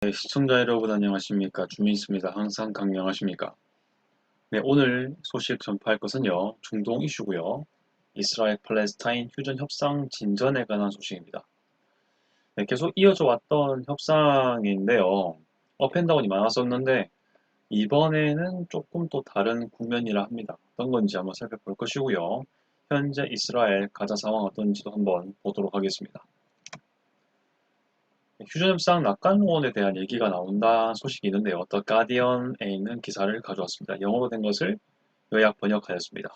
네, 시청자 여러분 안녕하십니까. 주민수입니다. 항상 강령하십니까. 네, 오늘 소식 전파할 것은요. 중동 이슈고요. 이스라엘 팔레스타인 휴전 협상 진전에 관한 소식입니다. 네, 계속 이어져 왔던 협상인데요. 업앤다운이 많았었는데 이번에는 조금 또 다른 국면이라 합니다. 어떤 건지 한번 살펴볼 것이고요. 현재 이스라엘 가자 상황 어떤지도 한번 보도록 하겠습니다. 휴전협상 낙관론에 대한 얘기가 나온다는 소식이 있는데요. 더 가디언에 있는 기사를 가져왔습니다. 영어로 된 것을 요약 번역하였습니다.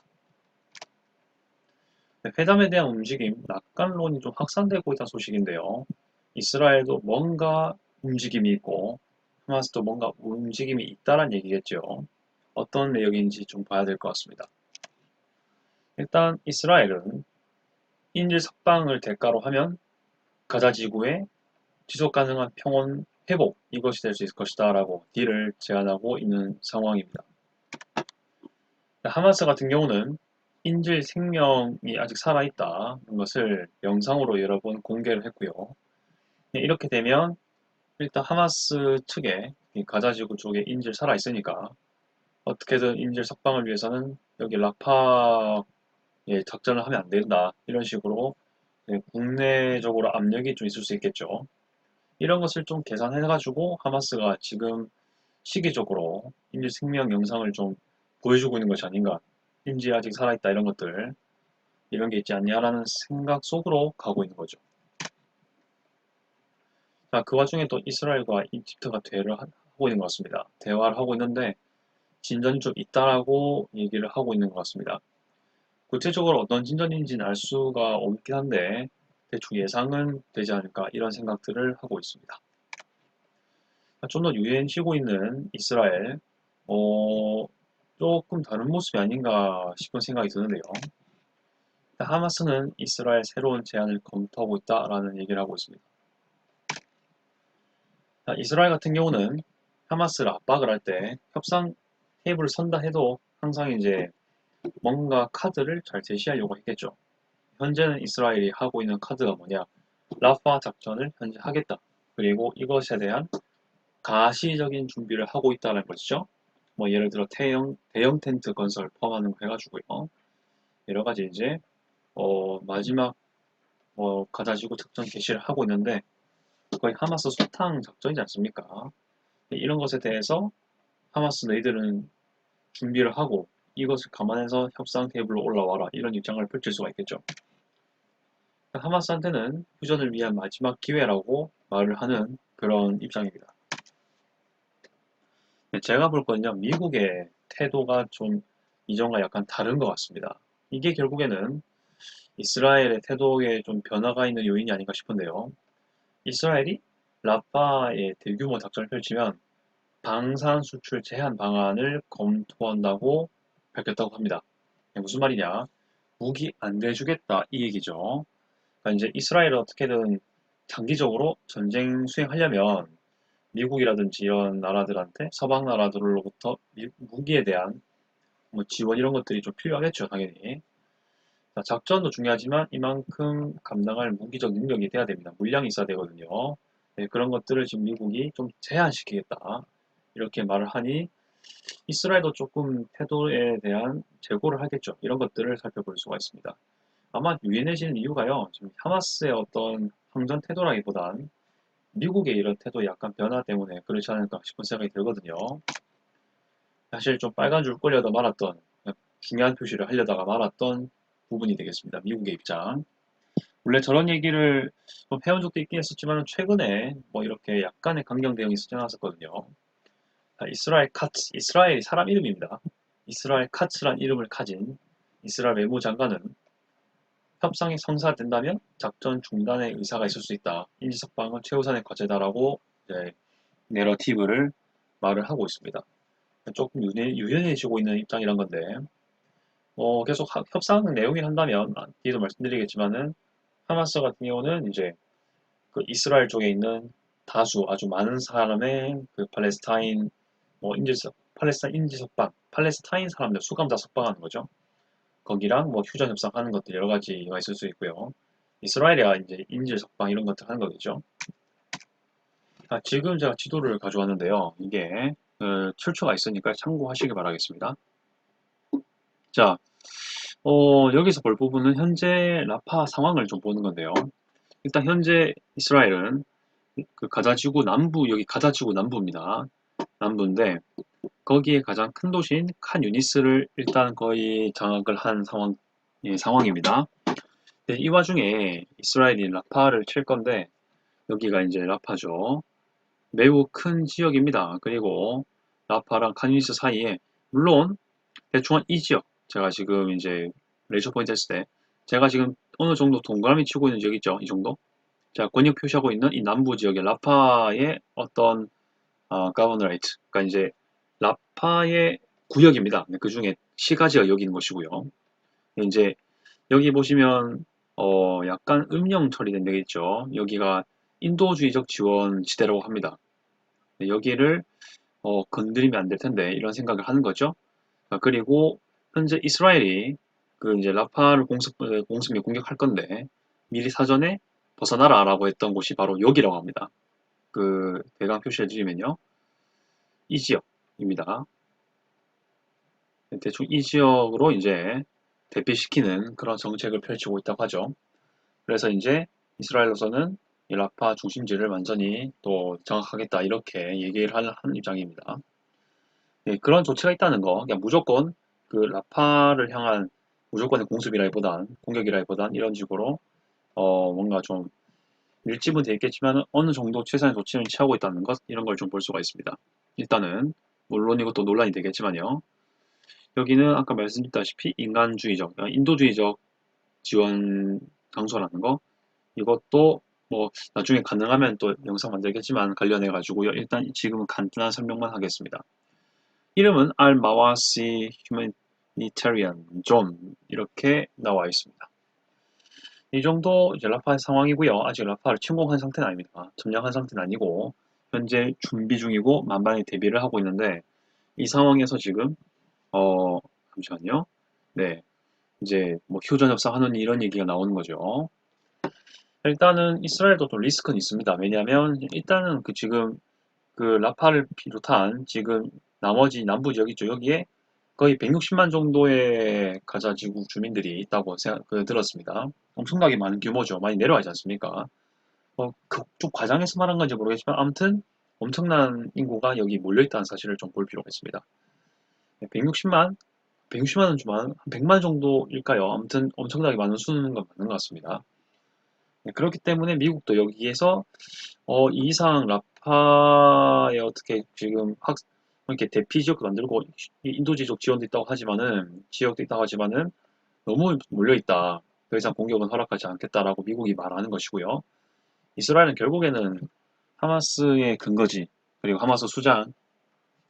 회담에 대한 움직임, 낙관론이 좀 확산되고 있다는 소식인데요. 이스라엘도 뭔가 움직임이 있고 하마스도 뭔가 움직임이 있다는 얘기겠죠. 어떤 내용인지 좀 봐야 될 것 같습니다. 일단 이스라엘은 인질 석방을 대가로 하면 가자 지구에 지속 가능한 평온 회복 이것이 될 수 있을 것이다 라고 딜을 제안하고 있는 상황입니다. 하마스 같은 경우는 인질 생명이 아직 살아있다는 것을 영상으로 여러 번 공개를 했고요. 이렇게 되면 일단 하마스 측에 가자지구 쪽에 인질 살아있으니까 어떻게든 인질 석방을 위해서는 여기 라파에 작전을 하면 안 된다 이런 식으로 국내적으로 압력이 좀 있을 수 있겠죠. 이런 것을 좀 계산해가지고 하마스가 지금 시기적으로 인질 생명 영상을 좀 보여주고 있는 것이 아닌가. 인질 아직 살아있다 이런 것들 이런 게 있지 않냐라는 생각 속으로 가고 있는 거죠. 자, 그 와중에 또 이스라엘과 이집트가 대화를 하고 있는 것 같습니다. 대화를 하고 있는데 진전이 좀 있다라고 얘기를 하고 있는 것 같습니다. 구체적으로 어떤 진전인지는 알 수가 없긴 한데 대충 예상은 되지 않을까 이런 생각들을 하고 있습니다. 좀 더 유연해지고 있는 이스라엘, 어, 조금 다른 모습이 아닌가 싶은 생각이 드는데요. 하마스는 이스라엘 새로운 제안을 검토하고 있다라는 얘기를 하고 있습니다. 이스라엘 같은 경우는 하마스를 압박을 할 때 협상 테이블을 선다 해도 항상 이제 뭔가 카드를 잘 제시하려고 했겠죠. 현재는 이스라엘이 하고 있는 카드가 뭐냐? 라파 작전을 현재 하겠다. 그리고 이것에 대한 가시적인 준비를 하고 있다는 것이죠. 뭐 예를 들어 대형 텐트 건설 포함하는 거 해가지고요. 여러 가지 이제 마지막 가자지구 작전 개시를 하고 있는데 거의 하마스 소탕 작전이지 않습니까? 이런 것에 대해서 하마스 너희들은 준비를 하고 이것을 감안해서 협상 테이블로 올라와라 이런 입장을 펼칠 수가 있겠죠. 하마스한테는 휴전을 위한 마지막 기회라고 말을 하는 그런 입장입니다. 제가 볼 거는요, 미국의 태도가 좀 이전과 약간 다른 것 같습니다. 이게 결국에는 이스라엘의 태도에 좀 변화가 있는 요인이 아닌가 싶은데요. 이스라엘이 라파에 대규모 작전을 펼치면 방산 수출 제한 방안을 검토한다고 밝혔다고 합니다. 무슨 말이냐? 무기 안 대주겠다 이 얘기죠. 그러니까 이제 이스라엘을 어떻게든 장기적으로 전쟁 수행하려면 미국이라든지 이런 나라들한테 서방 나라들로부터 무기에 대한 뭐 지원 이런 것들이 좀 필요하겠죠, 당연히. 작전도 중요하지만 이만큼 감당할 무기적 능력이 돼야 됩니다. 물량이 있어야 되거든요. 네, 그런 것들을 지금 미국이 좀 제한시키겠다. 이렇게 말을 하니 이스라엘도 조금 태도에 대한 재고를 하겠죠. 이런 것들을 살펴볼 수가 있습니다. 아마 유연해지는 이유가요. 지금 하마스의 어떤 항전 태도라기보단 미국의 이런 태도 약간 변화 때문에 그렇지 않을까 싶은 생각이 들거든요. 사실 좀 빨간 줄 끌려다 말았던 중요한 표시를 하려다가 말았던 부분이 되겠습니다. 미국의 입장. 원래 저런 얘기를 좀 해온 적도 있긴 했었지만 최근에 뭐 이렇게 약간의 강경 대응이 있지 않았었거든요. 이스라엘 카츠, 이스라엘이 사람 이름입니다. 이스라엘 카츠란 이름을 가진 이스라엘 외무장관은 협상이 성사된다면 작전 중단의 의사가 있을 수 있다. 인지석방은 최우선의 과제다라고 이제 내러티브를 말을 하고 있습니다. 조금 유연해지고 있는 입장이란 건데 계속 협상 내용이 한다면 뒤에도 말씀드리겠지만은 하마스 같은 경우는 이제 그 이스라엘 쪽에 있는 다수 아주 많은 사람의 그 팔레스타인 팔레스타인 인지 석방 팔레스타인 사람들 수감 다 석방하는 거죠. 거기랑 뭐 휴전 협상하는 것들 여러 가지가 있을 수 있고요. 이스라엘이 이제 인질 석방 이런 것들 하는 거겠죠. 지금 제가 지도를 가져왔는데요. 이게 출처가 있으니까 참고하시기 바라겠습니다. 자, 여기서 볼 부분은 현재 라파 상황을 좀 보는 건데요. 일단 현재 이스라엘은 그 가자지구 남부, 여기 가자지구 남부입니다. 남부인데 거기에 가장 큰 도시인 칸 유니스를 일단 거의 장악을 한 상황입니다. 네, 이 와중에 이스라엘이 라파를 칠 건데 여기가 이제 라파죠. 매우 큰 지역입니다. 그리고 라파랑 칸 유니스 사이에 물론 대충 한 이 지역 제가 지금 이제 레이저 포인트 했을 때 제가 지금 어느 정도 동그라미 치고 있는 지역 있죠? 이 정도? 제가 권역 표시하고 있는 이 남부 지역의 라파의 어떤 가버너레이트, 그러니까 이제 라파의 구역입니다. 그 중에 시가지가 여기 있는 것이고요. 이제 여기 보시면 약간 음영 처리된 데가 있죠. 여기가 인도주의적 지원 지대라고 합니다. 여기를 건드리면 안 될 텐데 이런 생각을 하는 거죠. 그리고 현재 이스라엘이 그 이제 라파를 공습 및 공격할 건데 미리 사전에 벗어나라라고 했던 곳이 바로 여기라고 합니다. 그 대강 표시해 주시면요. 이 지역입니다. 대충 이 지역으로 이제 대피시키는 그런 정책을 펼치고 있다고 하죠. 그래서 이제 이스라엘로서는 이 라파 중심지를 완전히 또 장악하겠다 이렇게 얘기를 하는 입장입니다. 네, 그런 조치가 있다는 거, 그냥 무조건 그 라파를 향한 무조건의 공격이라기보단 이런 식으로 뭔가 좀 밀집은 돼 있겠지만 어느 정도 최선의 조치를 취하고 있다는 것 이런 걸 좀 볼 수가 있습니다. 일단은 물론 이것도 논란이 되겠지만요. 여기는 아까 말씀드렸다시피 인간주의적, 인도주의적 지원 장소라는 거 이것도 뭐 나중에 가능하면 또 영상 만들겠지만 관련해 가지고요. 일단 지금은 간단한 설명만 하겠습니다. 이름은 알마와시 휴머니테리안 존 이렇게 나와 있습니다. 이 정도 이제 라파 상황이고요. 아직 라파를 침공한 상태는 아닙니다. 점령한 상태는 아니고 현재 준비 중이고 만반의 대비를 하고 있는데 이 상황에서 지금 어 잠시만요. 네, 이제 뭐 휴전 협상하는 이런 얘기가 나오는 거죠. 일단은 이스라엘도 좀 리스크는 있습니다. 왜냐하면 일단은 그 지금 그 라파를 비롯한 지금 나머지 남부 지역 있죠. 여기에 거의 160만 정도의 가자지구 주민들이 있다고 들었습니다. 엄청나게 많은 규모죠. 많이 내려가지 않습니까? 좀 과장해서 말한 건지 모르겠지만 아무튼 엄청난 인구가 여기 몰려있다는 사실을 좀 볼 필요가 있습니다. 160만? 160만은 좀 한 100만 정도일까요? 아무튼 엄청나게 많은 수는 건 맞는 것 같습니다. 네, 그렇기 때문에 미국도 여기에서 이 이상 라파에 어떻게 지금 이렇게 대피 지역도 만들고 인도지적 지원도 있다고 하지만은 지역도 있다고 하지만은 너무 몰려있다. 더 이상 공격은 허락하지 않겠다라고 미국이 말하는 것이고요. 이스라엘은 결국에는 하마스의 근거지 그리고 하마스 수장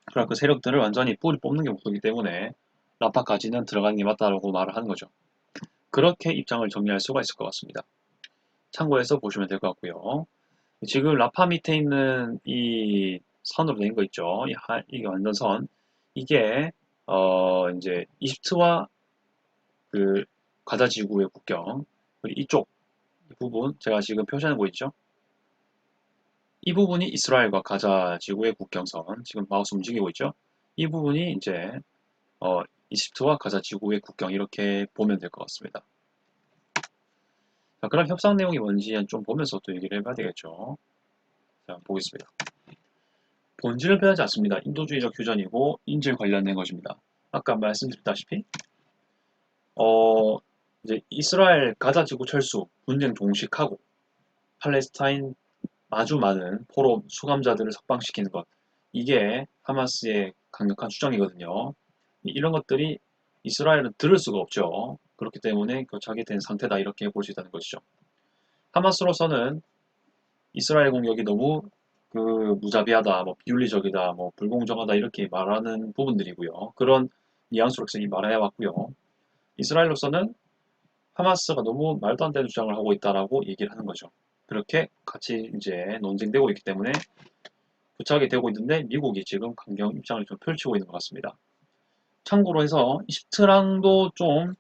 그런 그 세력들을 완전히 뿌리 뽑는 게 목표이기 때문에 라파까지는 들어가는 게 맞다라고 말을 하는 거죠. 그렇게 입장을 정리할 수가 있을 것 같습니다. 참고해서 보시면 될 것 같고요. 지금 라파 밑에 있는 이 선으로 된 거 있죠. 이게 완전 선. 이게 이제 이집트와 그 가자 지구의 국경 그리고 이쪽 이 부분 제가 지금 표시하는 거 있죠. 이 부분이 이스라엘과 가자 지구의 국경선 지금 마우스 움직이고 있죠. 이 부분이 이제 이집트와 가자 지구의 국경 이렇게 보면 될 것 같습니다. 자, 그럼 협상 내용이 뭔지 좀 보면서 또 얘기를 해봐야 되겠죠. 자, 보겠습니다. 본질은 변하지 않습니다. 인도주의적 휴전이고 인질 관련된 것입니다. 아까 말씀드렸다시피 어, 이제 이스라엘 가자 지구 철수 분쟁 종식하고 팔레스타인 아주 많은 포로 수감자들을 석방시키는 것 이게 하마스의 강력한 주장이거든요. 이런 것들이 이스라엘은 들을 수가 없죠. 그렇기 때문에 교착이 된 상태다 이렇게 볼 수 있다는 것이죠. 하마스로서는 이스라엘 공격이 너무 그 무자비하다, 뭐 비윤리적이다, 뭐 불공정하다 이렇게 말하는 부분들이고요. 그런 뉘앙스로 이 말해 왔고요. 이스라엘로서는 하마스가 너무 말도 안 되는 주장을 하고 있다라고 얘기를 하는 거죠. 그렇게 같이 이제 논쟁되고 있기 때문에 부착이 되고 있는데 미국이 지금 강경 입장을 좀 펼치고 있는 것 같습니다. 참고로 해서 이집트랑도 좀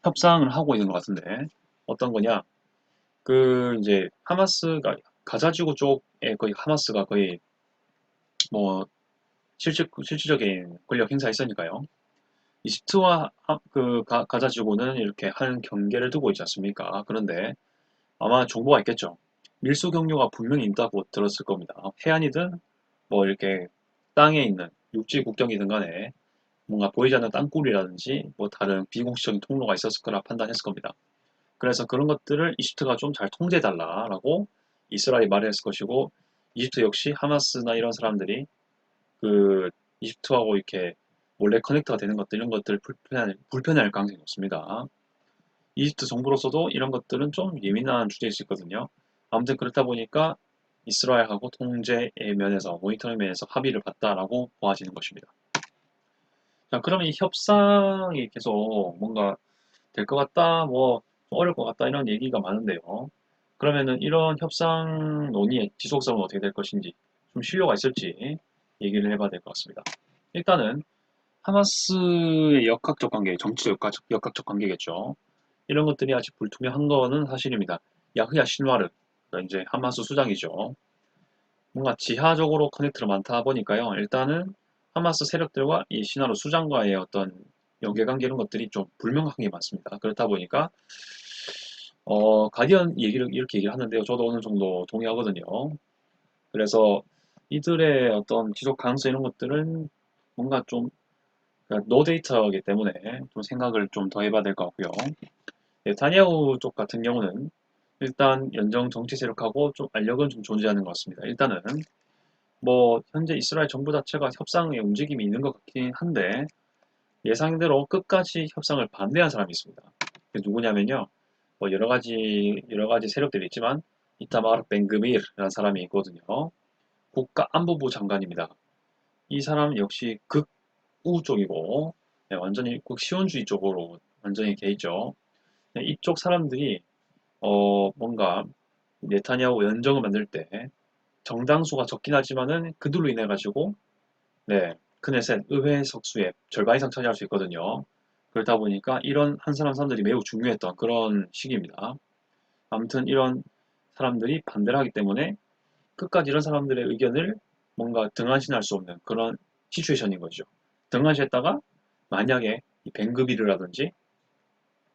협상을 하고 있는 것 같은데 어떤 거냐? 그 이제 하마스가 가자지구 쪽에 거의 하마스가 거의 뭐 실질적인 권력 행사했으니까요. 이집트와 가자지구는 이렇게 한 경계를 두고 있지 않습니까? 그런데 아마 정보가 있겠죠. 밀수 경로가 분명히 있다고 들었을 겁니다. 해안이든 뭐 이렇게 땅에 있는 육지 국경이든 간에 뭔가 보이지 않는 땅굴이라든지 뭐 다른 비공식적인 통로가 있었을 거라 판단했을 겁니다. 그래서 그런 것들을 이집트가 좀 잘 통제해달라라고 이스라엘이 말했을 것이고, 이집트 역시 하마스나 이런 사람들이 그 이집트하고 이렇게 몰래 커넥트가 되는 것들, 이런 것들을 불편해할 가능성이 높습니다. 이집트 정부로서도 이런 것들은 좀 예민한 주제일 수 있거든요. 아무튼 그렇다 보니까 이스라엘하고 통제의 면에서, 모니터링 면에서 합의를 봤다라고 보아지는 것입니다. 자, 그러면 이 협상이 계속 뭔가 될 것 같다, 뭐 어려울 것 같다 이런 얘기가 많은데요. 그러면은 이런 협상 논의의 지속성은 어떻게 될 것인지, 좀 신뢰가 있을지 얘기를 해봐야 될 것 같습니다. 일단은 하마스의 역학적 관계, 정치적 역학적 관계겠죠. 이런 것들이 아직 불투명한 거는 사실입니다. 야흐야 신와르, 그러니까 이제 하마스 수장이죠. 뭔가 지하적으로 커넥트가 많다 보니까요. 일단은 하마스 세력들과 이 신하루 수장과의 어떤 연계관계 이런 것들이 좀 불명확한 게 많습니다. 그렇다 보니까 가디언 얘기를 이렇게 얘기를 하는데요. 저도 어느 정도 동의하거든요. 그래서 이들의 어떤 지속 가능성 이런 것들은 뭔가 좀 노 데이터이기 때문에 좀 생각을 좀 더 해봐야 될 것 같고요. 네타냐후 쪽 같은 경우는 일단 연정 정치 세력하고 좀 알력은 좀 존재하는 것 같습니다. 일단은 뭐 현재 이스라엘 정부 자체가 협상의 움직임이 있는 것 같긴 한데 예상대로 끝까지 협상을 반대한 사람이 있습니다. 그게 누구냐면요. 뭐 여러 가지 세력들이 있지만 이타마르 벤그밀이라는 사람이 있거든요. 국가안보부 장관입니다. 이 사람 역시 극우 쪽이고 네, 완전히 극시원주의 쪽으로 완전히 돼 있죠. 네, 이쪽 사람들이 뭔가 네타냐후 연정을 만들 때 정당수가 적긴 하지만은 그들로 인해 가지고 네, 크네셋 의회 석수의 절반 이상 차지할 수 있거든요. 그렇다 보니까 이런 한 사람들이 매우 중요했던 그런 시기입니다. 아무튼 이런 사람들이 반대를 하기 때문에 끝까지 이런 사람들의 의견을 뭔가 등한시할 수 없는 그런 시츄에이션인 거죠. 등한시했다가 만약에 이 벵그비르라든지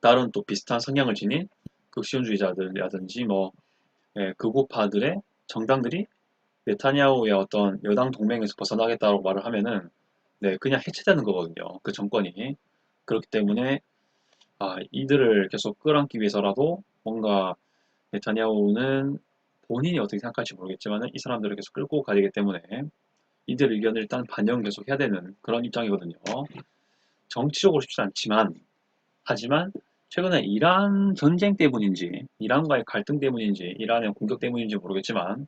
다른 또 비슷한 성향을 지닌 극시원주의자들이라든지 뭐 극우파들의 정당들이 네타냐후의 어떤 여당 동맹에서 벗어나겠다고 말을 하면은 네, 그냥 해체되는 거거든요. 그 정권이. 그렇기 때문에 이들을 계속 끌어안기 위해서라도 뭔가 네타냐후는 본인이 어떻게 생각할지 모르겠지만 이 사람들을 계속 끌고 가야 되기 때문에 이들 의견을 일단 반영 계속 해야 되는 그런 입장이거든요. 정치적으로 쉽지 않지만 하지만 최근에 이란 전쟁 때문인지 이란과의 갈등 때문인지 이란의 공격 때문인지 모르겠지만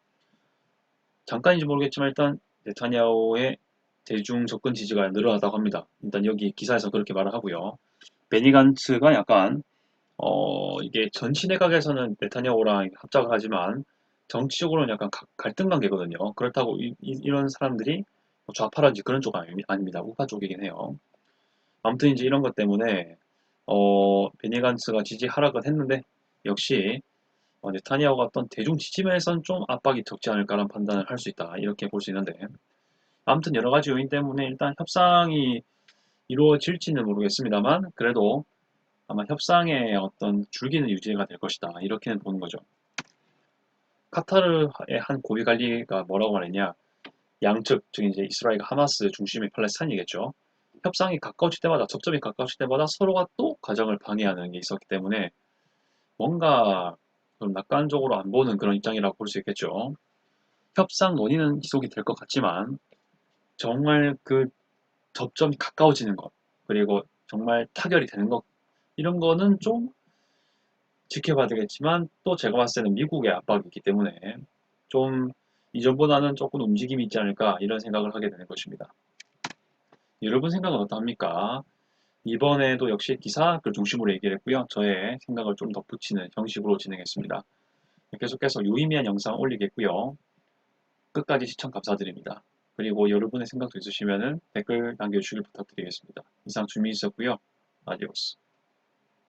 잠깐인지 모르겠지만 일단 네타냐후의 대중 접근 지지가 늘어나다고 합니다. 일단 여기 기사에서 그렇게 말을 하고요. 베니 간츠가 약간 이게 전치 내각에서는 네타냐후랑 합작을 하지만 정치적으로는 약간 갈등 관계거든요. 그렇다고 런 사람들이 뭐 좌파라든지 그런 쪽은 아닙니다. 우파 쪽이긴 해요. 아무튼 이제 이런 것 때문에 베니 간츠가 지지 하락은 했는데 역시 네타냐후가 어떤 대중 지지면에선 좀 압박이 적지 않을까라는 판단을 할 수 있다. 이렇게 볼 수 있는데 아무튼 여러 가지 요인 때문에 일단 협상이 이루어질지는 모르겠습니다만 그래도 아마 협상의 어떤 줄기는 유지가 될 것이다. 이렇게는 보는 거죠. 카타르의 한 고위 관리가 뭐라고 말했냐? 양측, 즉 이제 이스라엘과 하마스 중심의 팔레스타인이겠죠. 협상이 가까워질 때마다 접점이 가까워질 때마다 서로가 또 과정을 방해하는 게 있었기 때문에 뭔가 좀 낙관적으로 안 보는 그런 입장이라고 볼 수 있겠죠. 협상 논의는 지속이 될 것 같지만 정말 그 접점이 가까워지는 것 그리고 정말 타결이 되는 것 이런 거는 좀 지켜봐야 되겠지만 또 제가 봤을 때는 미국의 압박이 있기 때문에 좀 이전보다는 조금 움직임이 있지 않을까 이런 생각을 하게 되는 것입니다. 여러분 생각은 어떠합니까? 이번에도 역시 기사를 중심으로 얘기를 했고요. 저의 생각을 좀 덧붙이는 형식으로 진행했습니다. 계속해서 유의미한 영상 올리겠고요. 끝까지 시청 감사드립니다. 그리고 여러분의 생각도 있으시면 댓글 남겨주시길 부탁드리겠습니다. 이상 준비 있었고요. 아디오스.